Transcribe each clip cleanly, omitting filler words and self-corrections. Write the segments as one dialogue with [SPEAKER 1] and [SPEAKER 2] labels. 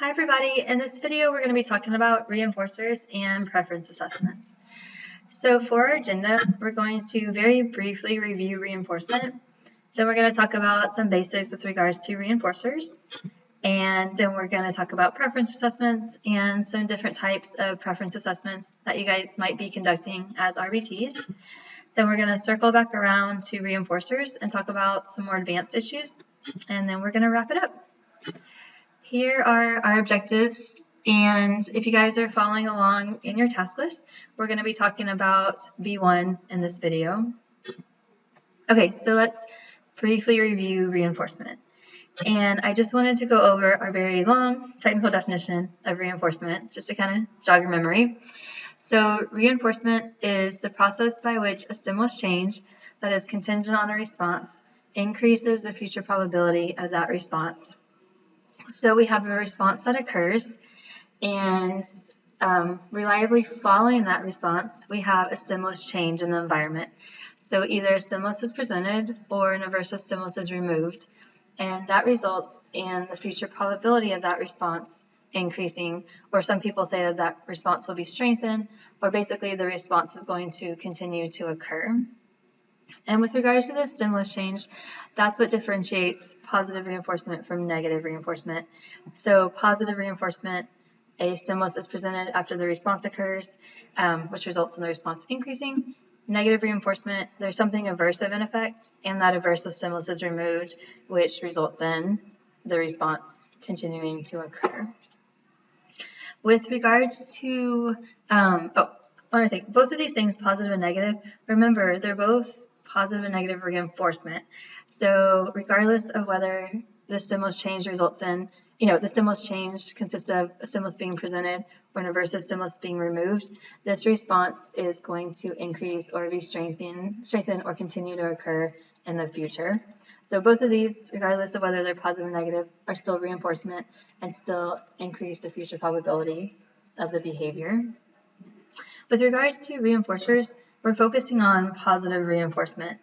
[SPEAKER 1] Hi everybody, in this video we're going to be talking about reinforcers and preference assessments. So for our agenda, we're going to very briefly review reinforcement, then we're going to talk about some basics with regards to reinforcers, and then we're going to talk about preference assessments and some different types of preference assessments that you guys might be conducting as RBTs. Then we're going to circle back around to reinforcers and talk about some more advanced issues, and then we're going to wrap it up. Here are our objectives, and if you guys are following along in your task list, we're going to be talking about V1 in this video. Okay, so let's briefly review reinforcement. And I just wanted to go over our very long technical definition of reinforcement, just to kind of jog your memory. So reinforcement is the process by which a stimulus change that is contingent on a response increases the future probability of that response. So we have a response that occurs, and reliably following that response, we have a stimulus change in the environment. So either a stimulus is presented or an aversive stimulus is removed, and that results in the future probability of that response increasing, or some people say that that response will be strengthened, or basically the response is going to continue to occur. And with regards to the stimulus change, that's what differentiates positive reinforcement from negative reinforcement. So positive reinforcement, a stimulus is presented after the response occurs, which results in the response increasing. Negative reinforcement, there's something aversive in effect, and that aversive stimulus is removed, which results in the response continuing to occur. With regards to, one other thing, both of these things, positive and negative, remember, they're both positive and negative reinforcement. So regardless of whether the stimulus change results in, the stimulus change consists of a stimulus being presented or an aversive stimulus being removed, this response is going to increase or be strengthened or continue to occur in the future. So both of these, regardless of whether they're positive or negative, are still reinforcement and still increase the future probability of the behavior. With regards to reinforcers, we're focusing on positive reinforcement,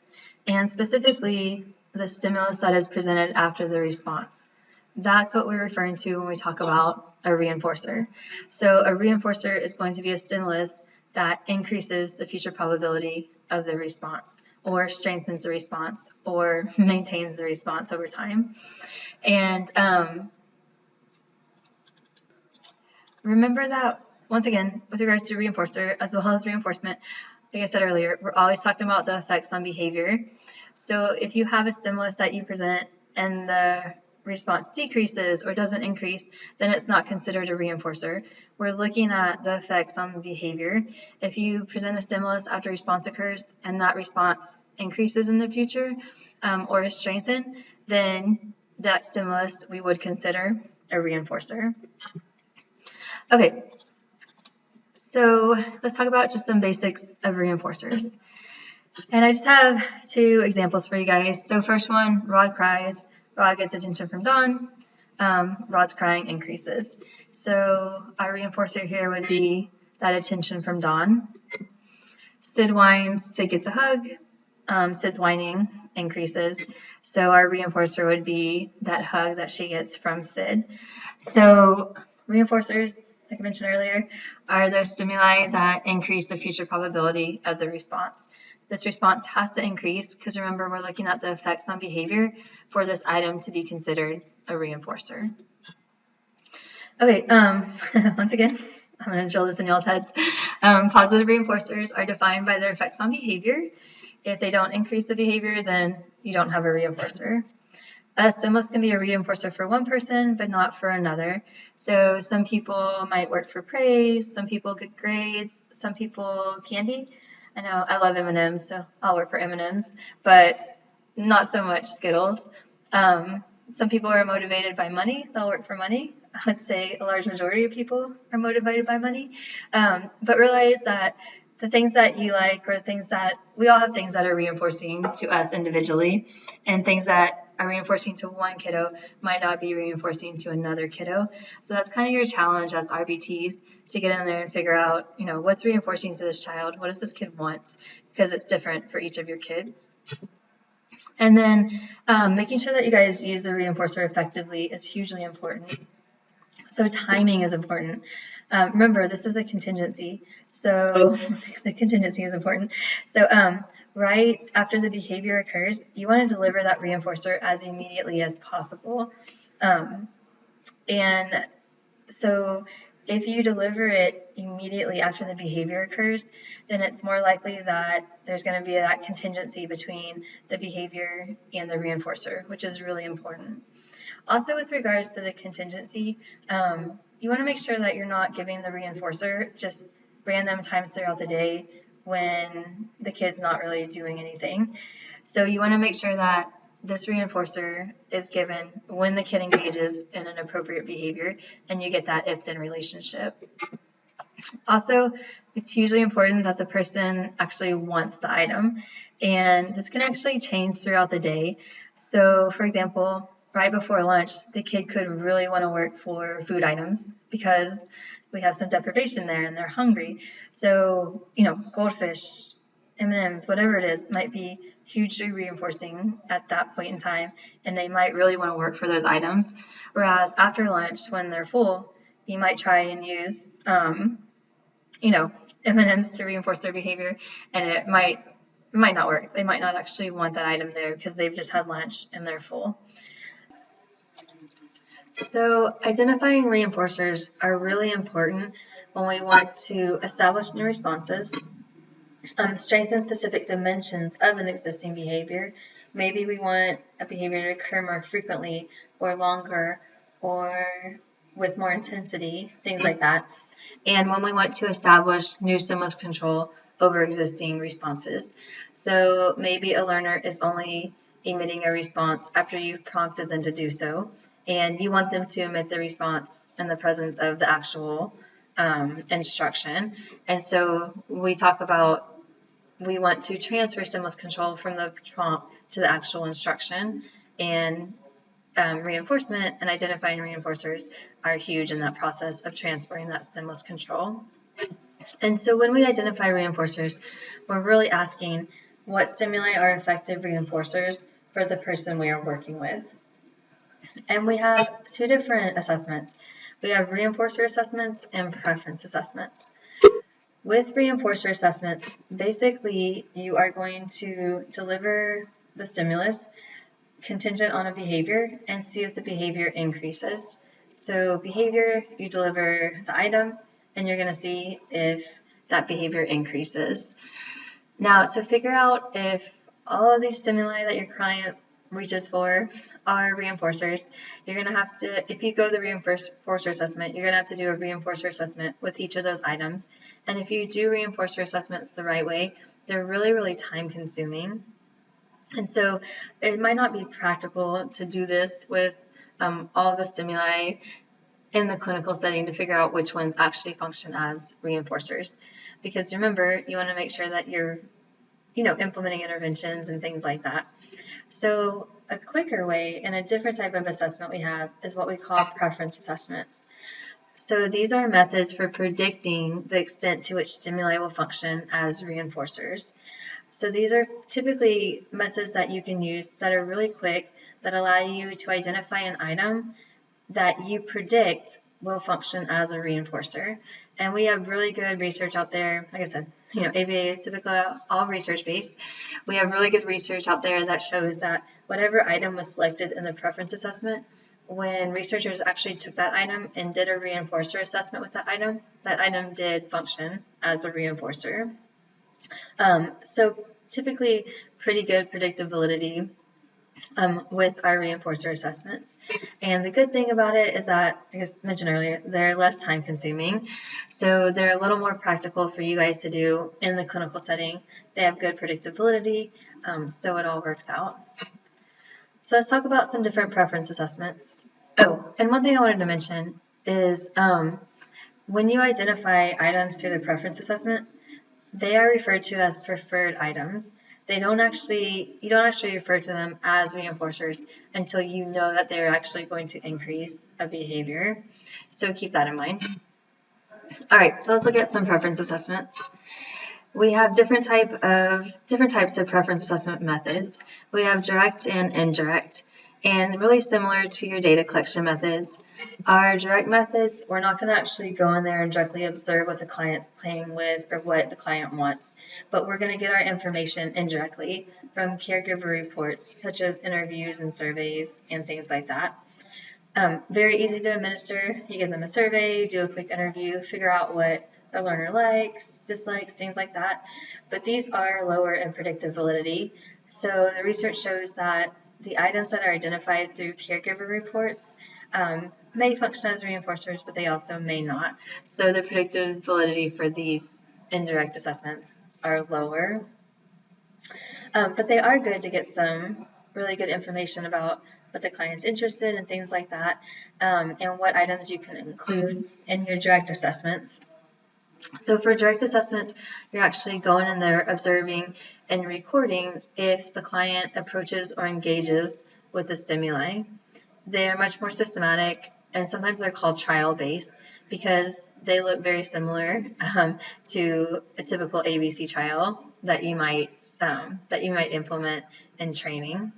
[SPEAKER 1] and specifically the stimulus that is presented after the response. That's what we're referring to when we talk about a reinforcer. So a reinforcer is going to be a stimulus that increases the future probability of the response, or strengthens the response, or maintains the response over time. And remember that, once again, with regards to reinforcer as well as reinforcement, like I said earlier, we're always talking about the effects on behavior. So if you have a stimulus that you present and the response decreases or doesn't increase, then it's not considered a reinforcer. We're looking at the effects on the behavior. If you present a stimulus after a response occurs and that response increases in the future or is strengthened, then that stimulus we would consider a reinforcer. Okay. So let's talk about just some basics of reinforcers. And I just have two examples for you guys. So first one, Rod cries. Rod gets attention from Dawn. Rod's crying increases. So our reinforcer here would be that attention from Dawn. Sid whines. Sid gets a hug. Sid's whining increases. So our reinforcer would be that hug that she gets from Sid. So reinforcers, like I mentioned earlier, are the stimuli that increase the future probability of the response. This response has to increase because remember, we're looking at the effects on behavior for this item to be considered a reinforcer. Okay, once again, I'm going to drill this in y'all's heads. Positive reinforcers are defined by their effects on behavior. If they don't increase the behavior, then you don't have a reinforcer. A stimulus can be a reinforcer for one person, but not for another. So some people might work for praise, some people get grades, some people candy. I know I love M&Ms, so I'll work for M&Ms, but not so much Skittles. Some people are motivated by money. They'll work for money. I would say a large majority of people are motivated by money. But realize that the things that you like or things that we all have things that are reinforcing to us individually, and things that are reinforcing to one kiddo might not be reinforcing to another kiddo. So that's kind of your challenge as RBTs, to get in there and figure out, what's reinforcing to this child? What does this kid want? Because it's different for each of your kids. And then making sure that you guys use the reinforcer effectively is hugely important. So timing is important. Remember, this is a contingency, so the contingency is important. So right after the behavior occurs, you want to deliver that reinforcer as immediately as possible. And so if you deliver it immediately after the behavior occurs, then it's more likely that there's going to be that contingency between the behavior and the reinforcer, which is really important. Also, with regards to the contingency, you want to make sure that you're not giving the reinforcer just random times throughout the day when the kid's not really doing anything. So you want to make sure that this reinforcer is given when the kid engages in an appropriate behavior, and you get that if-then relationship. Also, it's hugely important that the person actually wants the item, and this can actually change throughout the day. So, for example, right before lunch, the kid could really want to work for food items because we have some deprivation there and they're hungry. So, goldfish, M&Ms, whatever it is, might be hugely reinforcing at that point in time, and they might really want to work for those items. Whereas after lunch, when they're full, you might try and use, M&Ms to reinforce their behavior, and it might not work. They might not actually want that item there because they've just had lunch and they're full. So identifying reinforcers are really important when we want to establish new responses, strengthen specific dimensions of an existing behavior. Maybe we want a behavior to occur more frequently or longer or with more intensity, things like that. And when we want to establish new stimulus control over existing responses. So maybe a learner is only emitting a response after you've prompted them to do so, and you want them to emit the response in the presence of the actual instruction. And so we talk about we want to transfer stimulus control from the prompt to the actual instruction, and reinforcement and identifying reinforcers are huge in that process of transferring that stimulus control. And so when we identify reinforcers, we're really asking what stimuli are effective reinforcers for the person we are working with. And we have two different assessments. We have reinforcer assessments and preference assessments. With reinforcer assessments, basically you are going to deliver the stimulus contingent on a behavior and see if the behavior increases. So behavior, you deliver the item, and you're going to see if that behavior increases. Now, to figure out if all of these stimuli that your client reaches for are reinforcers, you're going to have to, if you go the reinforcer assessment, you're going to have to do a reinforcer assessment with each of those items. And if you do reinforcer assessments the right way, they're really, really time consuming. And so it might not be practical to do this with all of the stimuli in the clinical setting to figure out which ones actually function as reinforcers. Because remember, you want to make sure that you're, implementing interventions and things like that. So a quicker way and a different type of assessment we have is what we call preference assessments. So these are methods for predicting the extent to which stimuli will function as reinforcers. So these are typically methods that you can use that are really quick, that allow you to identify an item that you predict will function as a reinforcer. And we have really good research out there. Like I said, ABA is typically all research-based. We have really good research out there that shows that whatever item was selected in the preference assessment, when researchers actually took that item and did a reinforcer assessment with that item did function as a reinforcer. So typically pretty good predictability with our reinforcer assessments. And the good thing about it is that, as I mentioned earlier, they're less time consuming. So they're a little more practical for you guys to do in the clinical setting. They have good predictability, so it all works out. So let's talk about some different preference assessments. Oh, and one thing I wanted to mention is when you identify items through the preference assessment, they are referred to as preferred items. You don't actually refer to them as reinforcers until you know that they're actually going to increase a behavior. So keep that in mind. All right, so let's look at some preference assessments. We have different types of preference assessment methods. We have direct and indirect. And really similar to your data collection methods, our direct methods, we're not going to actually go in there and directly observe what the client's playing with or what the client wants, but we're going to get our information indirectly from caregiver reports, such as interviews and surveys and things like that. Very easy to administer. You give them a survey, do a quick interview, figure out what the learner likes, dislikes, things like that. But these are lower in predictive validity. So the research shows that the items that are identified through caregiver reports may function as reinforcers, but they also may not. So the predictive validity for these indirect assessments are lower. But they are good to get some really good information about what the client's interested in, things like that, and what items you can include in your direct assessments. So for direct assessments, you're actually going in there observing and recording if the client approaches or engages with the stimuli. They're much more systematic, and sometimes they're called trial-based because they look very similar to a typical ABC trial that you might implement in treatment.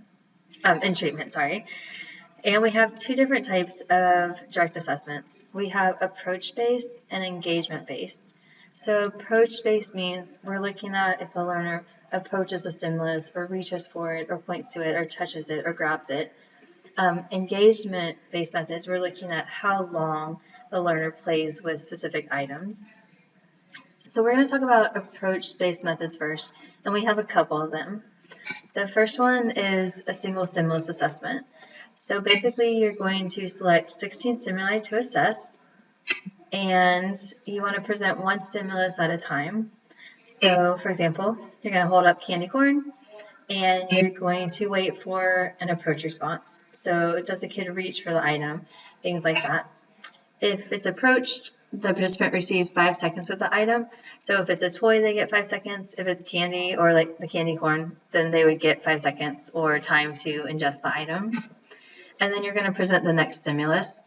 [SPEAKER 1] And we have two different types of direct assessments. We have approach-based and engagement-based. So approach-based means we're looking at if the learner approaches the stimulus or reaches for it or points to it or touches it or grabs it. Engagement-based methods, we're looking at how long the learner plays with specific items. So we're going to talk about approach-based methods first, and we have a couple of them. The first one is a single stimulus assessment. So basically, you're going to select 16 stimuli to assess, and you want to present one stimulus at a time. So, for example, you're going to hold up candy corn, and you're going to wait for an approach response. So, does the kid reach for the item? Things like that. If it's approached, the participant receives 5 seconds with the item. So if it's a toy, they get 5 seconds. If it's candy or like the candy corn, then they would get 5 seconds or time to ingest the item. And then you're going to present the next stimulus.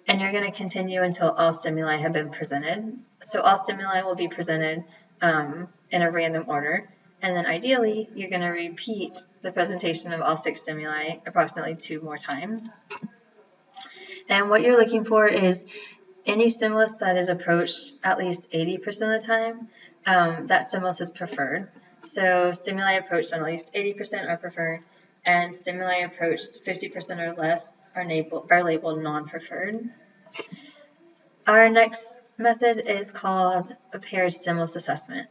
[SPEAKER 1] And you're going to continue until all stimuli have been presented. So all stimuli will be presented in a random order. And then ideally, you're going to repeat the presentation of all 6 stimuli approximately 2 more times. And what you're looking for is any stimulus that is approached at least 80% of the time, that stimulus is preferred. So stimuli approached at least 80% are preferred, and stimuli approached 50% or less are labeled non-preferred. Our next method is called a paired stimulus assessment.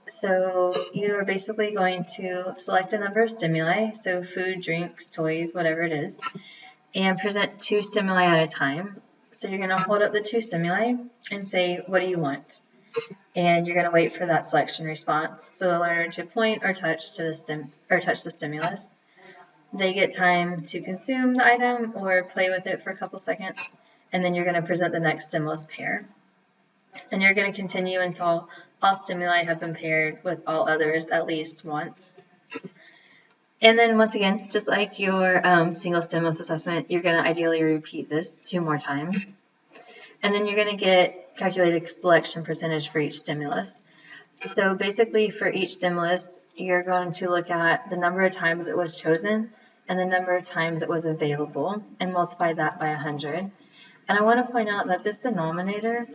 [SPEAKER 1] So you are basically going to select a number of stimuli, so food, drinks, toys, whatever it is, and present 2 stimuli at a time. So you're going to hold up the 2 stimuli and say, what do you want? And you're going to wait for that selection response. So the learner to point or touch to the stimulus. They get time to consume the item or play with it for a couple seconds, and then you're going to present the next stimulus pair. And you're going to continue until all stimuli have been paired with all others at least once. And then once again, just like your single stimulus assessment, you're going to ideally repeat this 2 more times. And then you're going to get calculated selection percentage for each stimulus. So basically for each stimulus, you're going to look at the number of times it was chosen and the number of times it was available and multiply that by 100. And I want to point out that this denominator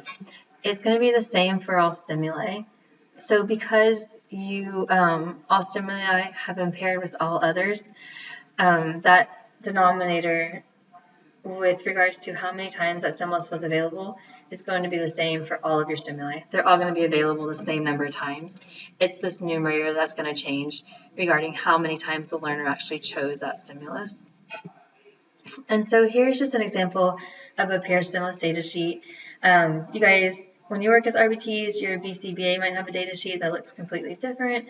[SPEAKER 1] is going to be the same for all stimuli. So because all stimuli have been paired with all others, that denominator with regards to how many times that stimulus was available is going to be the same for all of your stimuli. They're all going to be available the same number of times. It's this numerator that's going to change regarding how many times the learner actually chose that stimulus. And so here's just an example of a paired stimulus data sheet. You guys, when you work as RBTs, your BCBA might have a data sheet that looks completely different.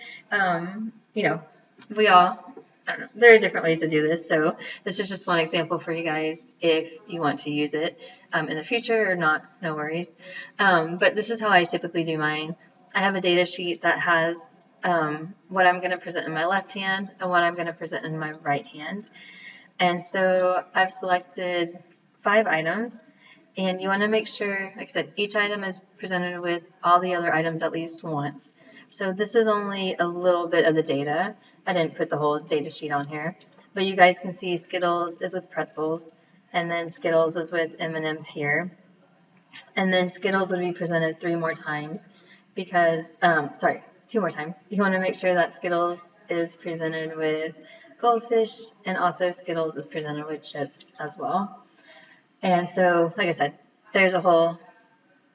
[SPEAKER 1] There are different ways to do this. So this is just one example for you guys. If you want to use it in the future or not, no worries. But this is how I typically do mine. I have a data sheet that has what I'm going to present in my left hand and what I'm going to present in my right hand. And so I've selected 5 items. And you want to make sure, like I said, each item is presented with all the other items at least once. So this is only a little bit of the data. I didn't put the whole data sheet on here. but you guys can see Skittles is with pretzels, and then Skittles is with M&Ms here. And then Skittles would be presented 3 more times because, 2 more times. You want to make sure that Skittles is presented with goldfish, and also Skittles is presented with chips as well. And so, like I said, there's a whole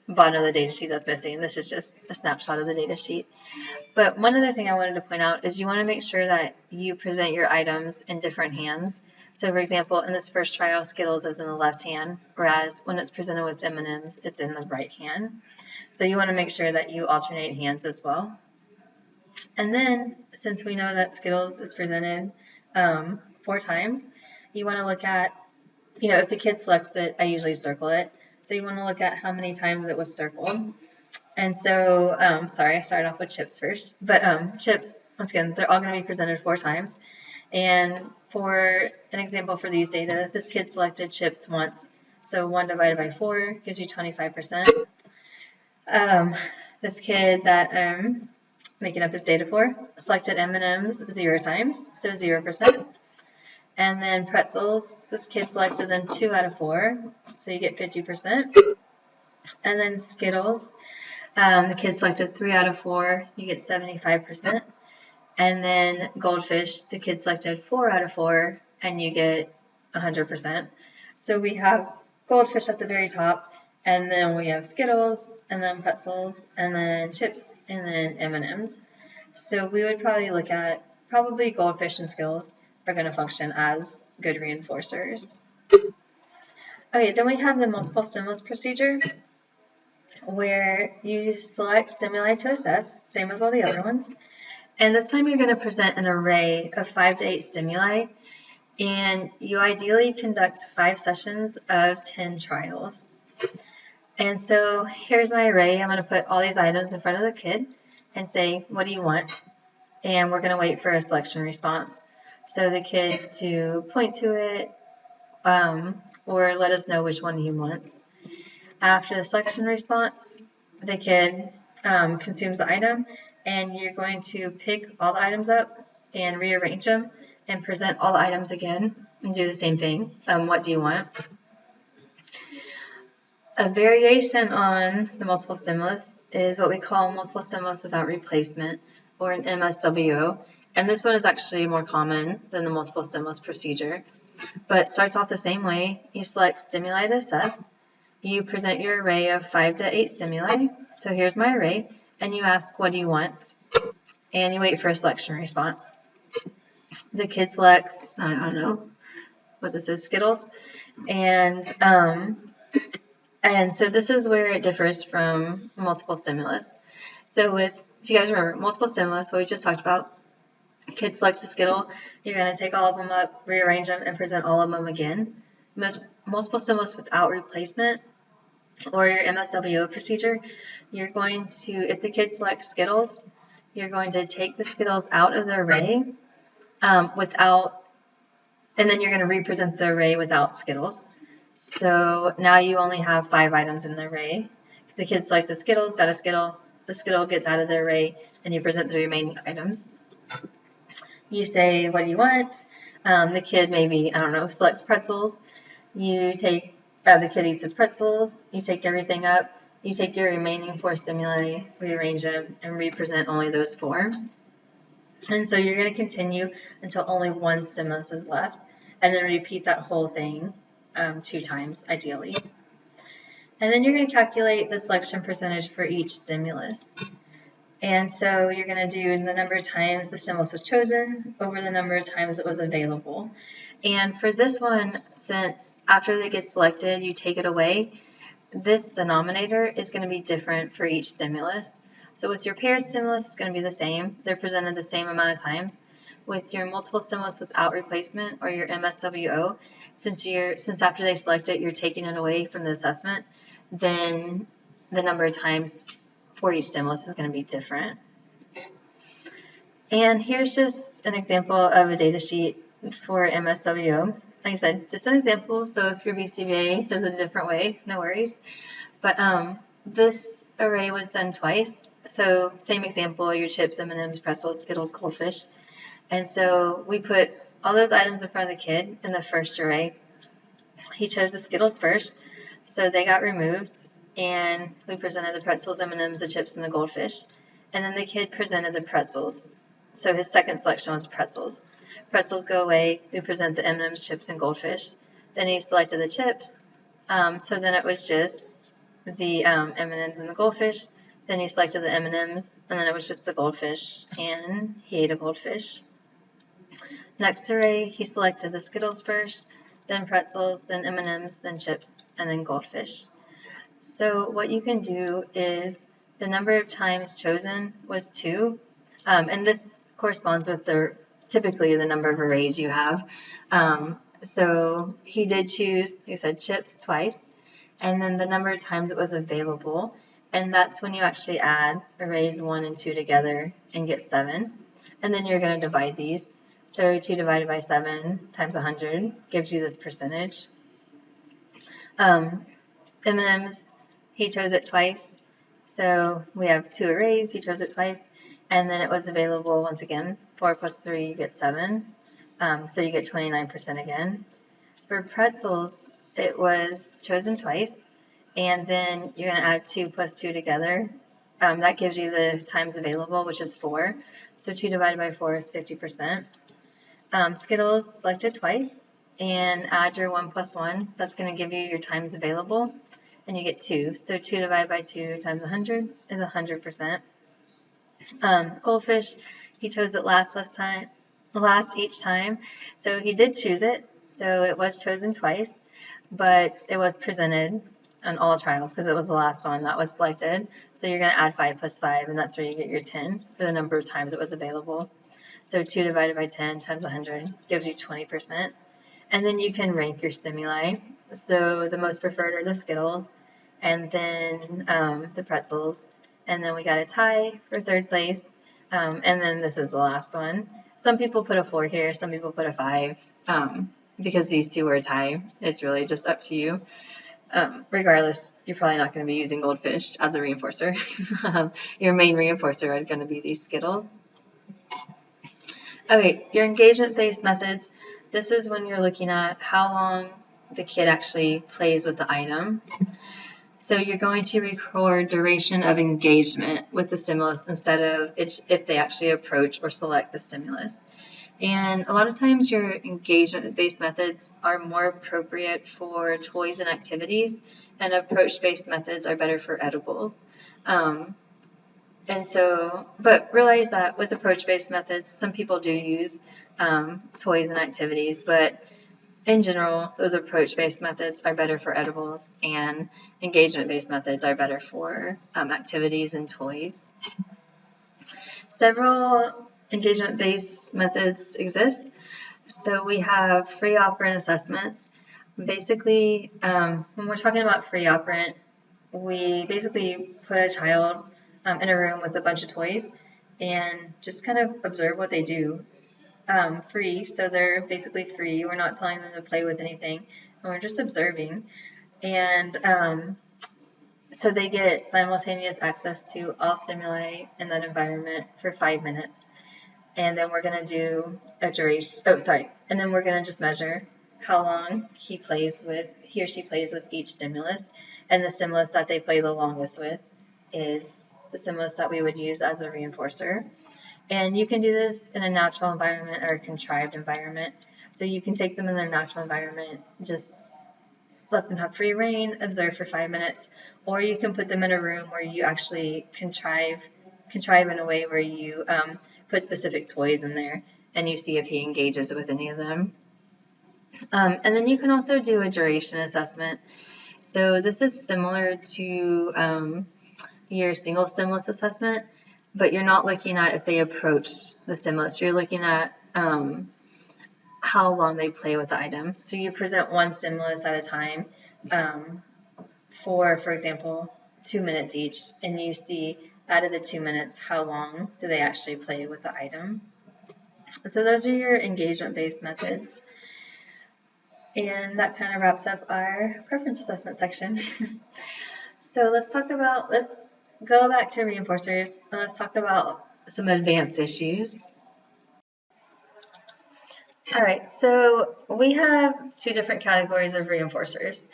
[SPEAKER 1] bottom of the data sheet that's missing. This is just a snapshot of the data sheet. But one other thing I wanted to point out is you want to make sure that you present your items in different hands. So, for example, in this first trial, Skittles is in the left hand, whereas when it's presented with M&Ms, it's in the right hand. So you want to make sure that you alternate hands as well. And then, since we know that Skittles is presented 4 times, you want to look at, if the kid selects it, I usually circle it. So you want to look at how many times it was circled. And so, I started off with chips first. But chips, once again, they're all going to be presented 4 times. And for an example for these data, this kid selected chips once. So 1 divided by 4 gives you 25%. This kid that I'm making up this data for selected M&Ms 0 times, so 0%. And then pretzels, this kid selected them 2 out of 4, so you get 50%. And then Skittles, the kid selected 3 out of 4, you get 75%. And then goldfish, the kid selected 4 out of 4, and you get 100%. So we have goldfish at the very top, and then we have Skittles, and then pretzels, and then chips, and then M&Ms. So we would probably look at, goldfish and Skittles are going to function as good reinforcers. Okay, then we have the multiple stimulus procedure, where you select stimuli to assess, same as all the other ones. And this time you're going to present an array of 5 to 8 stimuli, and you ideally conduct 5 sessions of 10 trials. And so here's my array. I'm going to put all these items in front of the kid and say, what do you want? And we're going to wait for a selection response. So the kid to point to it or let us know which one he wants. After the selection response, the kid consumes the item, and you're going to pick all the items up and rearrange them and present all the items again and do the same thing. What do you want? A variation on the multiple stimulus is what we call multiple stimulus without replacement, or an MSWO. And this one is actually more common than the multiple stimulus procedure, but it starts off the same way. You select stimuli to assess. You present your array of 5 to 8 stimuli. So here's my array, and you ask, what do you want? And you wait for a selection response. The kid selects, I don't know what this is, Skittles. And so this is where it differs from multiple stimulus. So if you guys remember, multiple stimulus, what we just talked about, kid selects a Skittle, you're going to take all of them up, rearrange them, and present all of them again. Multiple stimulus without replacement, or your MSWO procedure, you're going to, if the kid selects Skittles, you're going to take the Skittles out of the array and then you're going to represent the array without Skittles. So now you only have 5 items in the array. The kid selects a Skittles, got a Skittle, the Skittle gets out of the array, and you present the remaining items. You say, what do you want? The kid maybe, selects pretzels. You take, the kid eats his pretzels, you take everything up, you take your remaining 4 stimuli, rearrange them, and represent only those 4. And so you're going to continue until only 1 stimulus is left, and then repeat that whole thing 2 times, ideally. And then you're going to calculate the selection percentage for each stimulus. And so you're going to do the number of times the stimulus was chosen over the number of times it was available. And for this one, since after they get selected, you take it away, this denominator is going to be different for each stimulus. So with your paired stimulus, it's going to be the same. They're presented the same amount of times. With your multiple stimulus without replacement, or your MSWO, since after they select it, you're taking it away from the assessment, then the number of times for each stimulus is going to be different. And here's just an example of a data sheet for MSWO. Like I said, just an example, so if your BCBA does it a different way, no worries. But this array was done twice, so same example, your chips, M&Ms, pretzels, Skittles, goldfish. And so we put all those items in front of the kid in the first array, he chose the Skittles first, so they got removed, and we presented the pretzels, M&Ms, the chips, and the goldfish. And then the kid presented the pretzels. So his second selection was pretzels. Pretzels go away, we present the M&Ms, chips, and goldfish. Then he selected the chips, so then it was just the M&Ms and the goldfish. Then he selected the M&Ms, and then it was just the goldfish, and he ate a goldfish. Next array, he selected the Skittles first, then pretzels, then M&Ms, then chips, and then goldfish. So what you can do is the number of times chosen was 2, and this corresponds with typically the number of arrays you have. So he did choose, he said chips twice, and then the number of times it was available, and that's when you actually add arrays 1 and 2 together and get 7, and then you're going to divide these. So 2 divided by 7 times 100 gives you this percentage. M&Ms, he chose it twice, so we have 2 arrays, he chose it twice, and then it was available once again. 4 plus 3, you get 7, so you get 29% again. For pretzels, it was chosen twice, and then you're going to add 2 plus 2 together. That gives you the times available, which is 4. So 2 divided by 4 is 50%. Skittles, selected twice, and add your 1 plus 1. That's going to give you your times available, and you get 2. So 2 divided by 2 times 100 is 100%. Goldfish, he chose it last each time. So he did choose it. So it was chosen twice, but it was presented on all trials because it was the last one that was selected. So you're going to add 5 plus 5, and that's where you get your 10 for the number of times it was available. So 2 divided by 10 times 100 gives you 20%. And then you can rank your stimuli. So the most preferred are the Skittles, and then the pretzels. And then we got a tie for third place. And then this is the last one. Some people put a 4 here, some people put a 5. Because these two are a tie, it's really just up to you. Regardless, you're probably not going to be using goldfish as a reinforcer. Your main reinforcer are going to be these Skittles. Okay, your engagement-based methods. This is when you're looking at how long the kid actually plays with the item. So you're going to record duration of engagement with the stimulus instead of if they actually approach or select the stimulus. And a lot of times your engagement-based methods are more appropriate for toys and activities, and approach-based methods are better for edibles. But realize that with approach-based methods, some people do use toys and activities, but in general, those approach-based methods are better for edibles, and engagement-based methods are better for activities and toys. Several engagement-based methods exist. So we have free operant assessments. Basically, when we're talking about free operant, we basically put a child in a room with a bunch of toys and just kind of observe what they do. Free, so they're basically free. We're not telling them to play with anything, and we're just observing. And so they get simultaneous access to all stimuli in that environment for 5 minutes. And then we're going to do a duration, and then we're going to just measure how long he or she plays with each stimulus. And the stimulus that they play the longest with is the stimulus that we would use as a reinforcer. And you can do this in a natural environment or a contrived environment. So you can take them in their natural environment, just let them have free reign, observe for 5 minutes, or you can put them in a room where you actually contrive in a way where you put specific toys in there and you see if he engages with any of them. And then you can also do a duration assessment. So this is similar to your single stimulus assessment, but you're not looking at if they approach the stimulus. You're looking at how long they play with the item. So you present one stimulus at a time for example, 2 minutes each, and you see out of the 2 minutes how long do they actually play with the item. So those are your engagement-based methods. And that kind of wraps up our preference assessment section. So let's go back to reinforcers, and let's talk about some advanced issues. All right, so we have two different categories of reinforcers.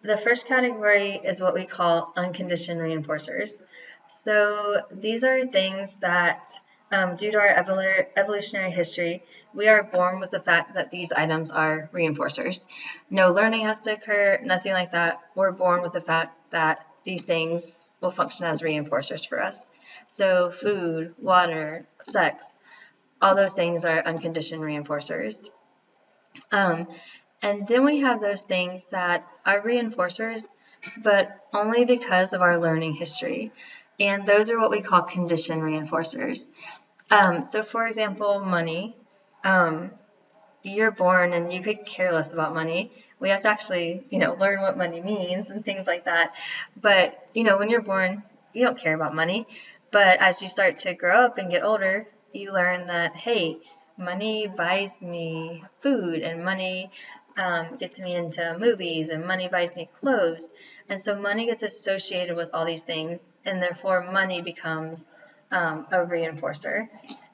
[SPEAKER 1] The first category is what we call unconditioned reinforcers. So these are things that, due to our evolutionary history, we are born with the fact that these items are reinforcers. No learning has to occur, nothing like that. We're born with the fact that these things will function as reinforcers for us. So food, water, sex, all those things are unconditioned reinforcers. Um, and then we have those things that are reinforcers, but only because of our learning history. And those are what we call conditioned reinforcers. So for example, money. You're born and you could care less about money. We have to actually, learn what money means and things like that. But, when you're born, you don't care about money. But as you start to grow up and get older, you learn that, hey, money buys me food and money gets me into movies and money buys me clothes. And so money gets associated with all these things, and therefore money becomes a reinforcer.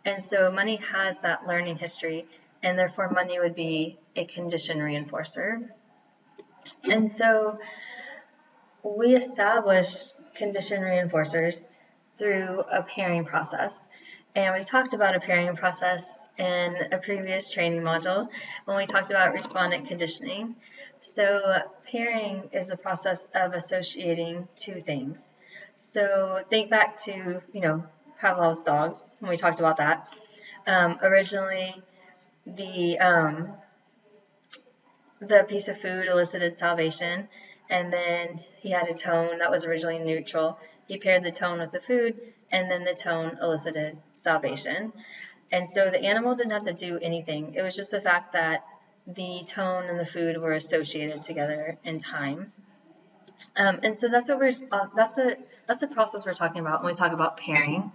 [SPEAKER 1] And so money has that learning history, and therefore money would be a conditioned reinforcer. And so we establish conditioned reinforcers through a pairing process. And we talked about a pairing process in a previous training module when we talked about respondent conditioning. So pairing is a process of associating two things. So think back to, Pavlov's dogs when we talked about that. Originally, the piece of food elicited salvation, and then he had a tone that was originally neutral. He paired the tone with the food, and then the tone elicited salvation. And so the animal didn't have to do anything. It was just the fact that the tone and the food were associated together in time. And so that's the process we're talking about when we talk about pairing.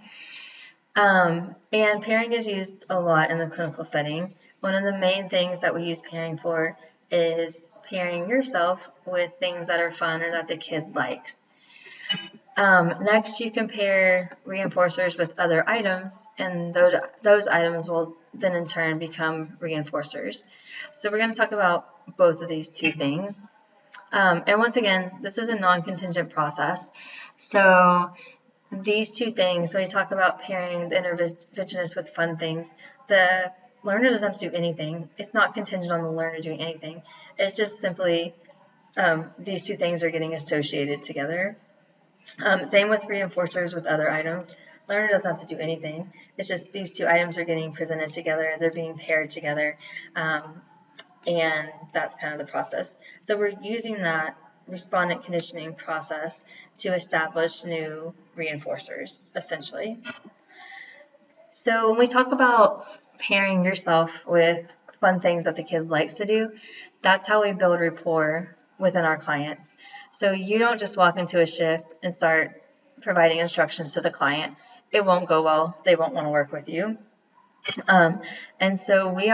[SPEAKER 1] And pairing is used a lot in the clinical setting. One of the main things that we use pairing for is pairing yourself with things that are fun or that the kid likes. Next, you can pair reinforcers with other items, and those items will then in turn become reinforcers. So we're going to talk about both of these two things. And once again, this is a non-contingent process. So these two things, when we talk about pairing the interventionist with fun things, the learner doesn't have to do anything. It's not contingent on the learner doing anything. It's just simply these two things are getting associated together. Same with reinforcers with other items. Learner doesn't have to do anything. It's just these two items are getting presented together. They're being paired together. And that's kind of the process. So we're using that respondent conditioning process to establish new reinforcers, essentially. So when we talk about pairing yourself with fun things that the kid likes to do, that's how we build rapport within our clients. So you don't just walk into a shift and start providing instructions to the client. It won't go well. They won't want to work with you. And so we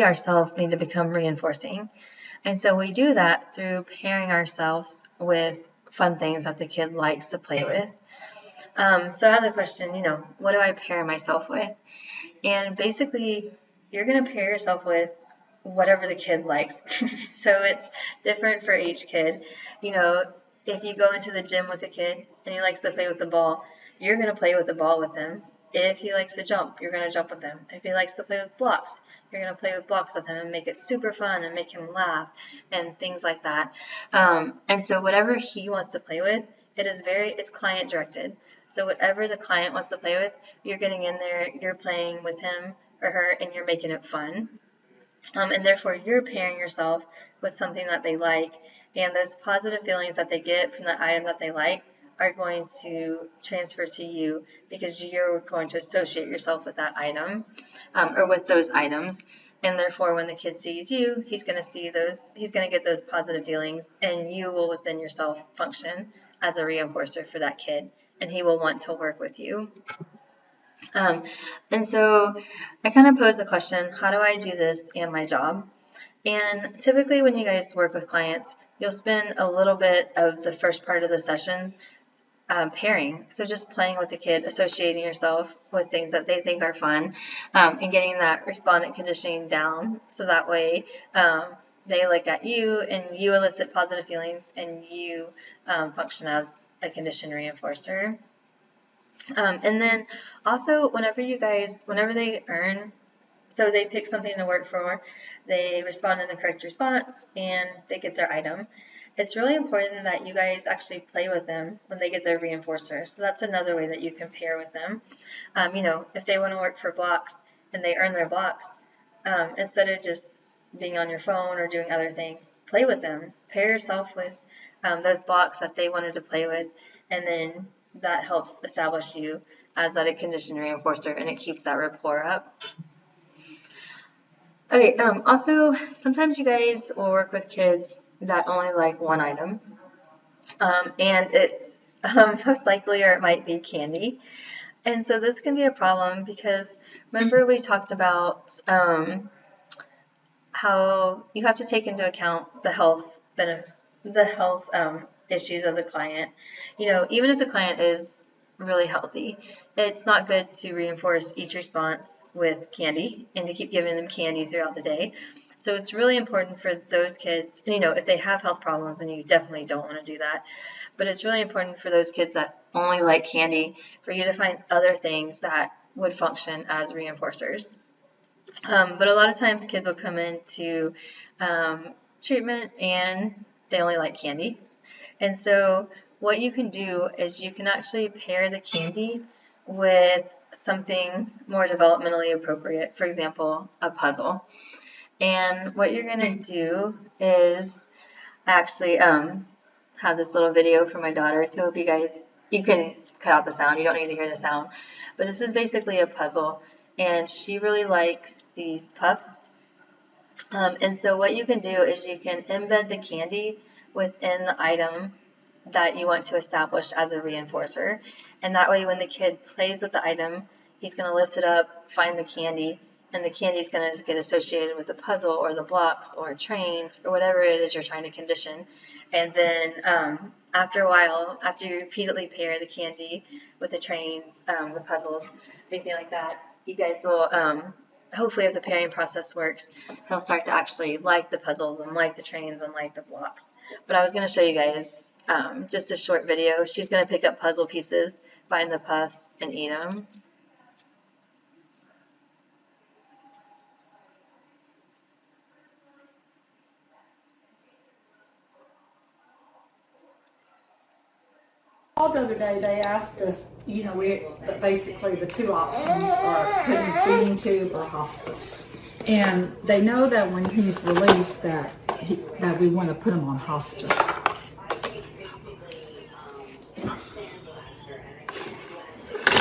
[SPEAKER 1] ourselves need to become reinforcing. And so we do that through pairing ourselves with fun things that the kid likes to play with. So I have the question, what do I pair myself with? And basically, you're going to pair yourself with whatever the kid likes. So it's different for each kid. If you go into the gym with a kid and he likes to play with the ball, you're going to play with the ball with him. If he likes to jump, you're going to jump with him. If he likes to play with blocks, you're going to play with blocks with him and make it super fun and make him laugh and things like that. And so whatever he wants to play with, it's client directed. So whatever the client wants to play with, you're getting in there, you're playing with him or her, and you're making it fun. And therefore, you're pairing yourself with something that they like, and those positive feelings that they get from the item that they like are going to transfer to you because you're going to associate yourself with that item or with those items. And therefore, when the kid sees you, he's going to get those positive feelings, and you will within yourself function as a reinforcer for that kid, and he will want to work with you. And so I kind of pose the question, how do I do this in my job? And typically when you guys work with clients, you'll spend a little bit of the first part of the session pairing. So just playing with the kid, associating yourself with things that they think are fun, and getting that respondent conditioning down, so that way they look at you and you elicit positive feelings and you function as a condition reinforcer. And then also whenever they earn, so they pick something to work for, they respond in the correct response, and they get their item. It's really important that you guys actually play with them when they get their reinforcer. So that's another way that you can pair with them. If they want to work for blocks and they earn their blocks, instead of just being on your phone or doing other things, play with them. Pair yourself with those blocks that they wanted to play with, and then that helps establish you as a condition reinforcer, and it keeps that rapport up. Okay, also, sometimes you guys will work with kids that only like one item, and it's most likely, or it might be candy. And so this can be a problem because remember we talked about how you have to take into account the health issues of the client. Even if the client is really healthy, it's not good to reinforce each response with candy and to keep giving them candy throughout the day. So it's really important for those kids, if they have health problems, then you definitely don't want to do that. But it's really important for those kids that only like candy for you to find other things that would function as reinforcers. But a lot of times kids will come into treatment and they only like candy. And so what you can do is you can actually pair the candy with something more developmentally appropriate, for example, a puzzle. And what you're going to do is actually have this little video for my daughter. So if you can cut out the sound. You don't need to hear the sound. But this is basically a puzzle. And she really likes these puffs. And so what you can do is you can embed the candy within the item that you want to establish as a reinforcer. And that way when the kid plays with the item, he's going to lift it up, find the candy, and the candy is going to get associated with the puzzle or the blocks or trains or whatever it is you're trying to condition. And then after a while, after you repeatedly pair the candy with the trains, the puzzles, anything like that, you guys will, hopefully if the pairing process works, he'll start to actually like the puzzles and like the trains and like the blocks. But I was going to show you guys just a short video. She's going to pick up puzzle pieces, find the puffs, and eat them.
[SPEAKER 2] The other day they asked us, basically the two options are putting feeding tube or hospice. And they know that when he's released that we want to put him on hospice.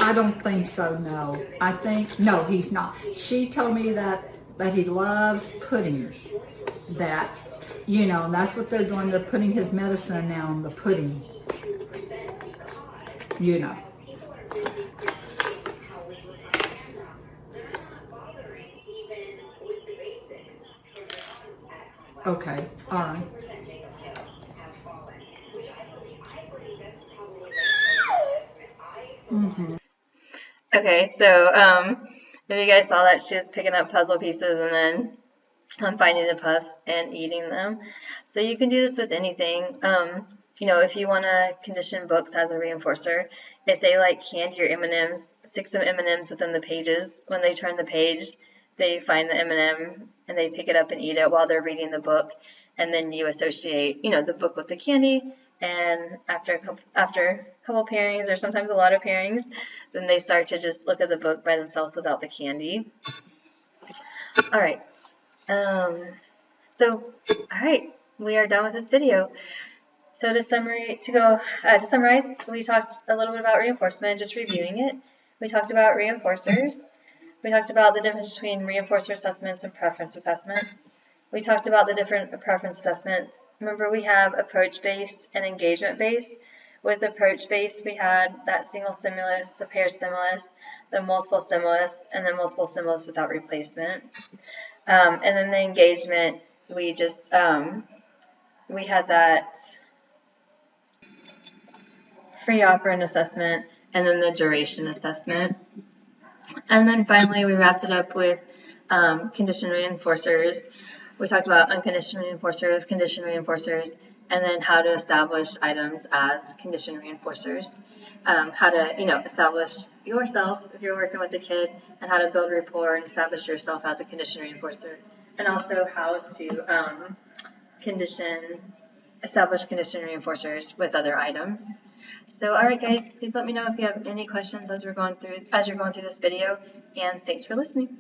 [SPEAKER 2] I don't think so, no. No, he's not. She told me that he loves pudding. And that's what they're doing. They're putting his medicine now in the pudding. Okay, all right.
[SPEAKER 1] Okay, so if you guys saw that, she was picking up puzzle pieces and then finding the puffs and eating them. So you can do this with anything. If you want to condition books as a reinforcer, if they like candy or M&Ms, stick some M&Ms within the pages. When they turn the page, they find the M&M and they pick it up and eat it while they're reading the book. And then you associate, the book with the candy. And after a couple pairings, or sometimes a lot of pairings, then they start to just look at the book by themselves without the candy. All right. All right, we are done with this video. So to summarize, we talked a little bit about reinforcement, just reviewing it. We talked about reinforcers. We talked about the difference between reinforcer assessments and preference assessments. We talked about the different preference assessments. Remember, we have approach-based and engagement-based. With approach-based, we had that single stimulus, the pair stimulus, the multiple stimulus, and then multiple stimulus without replacement. And then the engagement, we just, we had that free operant assessment, and then the duration assessment. And then finally, we wrapped it up with condition reinforcers. We talked about unconditioned reinforcers, condition reinforcers, and then how to establish items as condition reinforcers. How to, establish yourself if you're working with a kid, and how to build rapport and establish yourself as a condition reinforcer, and also how to establish condition reinforcers with other items. So, all right, guys, please let me know if you have any questions as you're going through this video, and thanks for listening.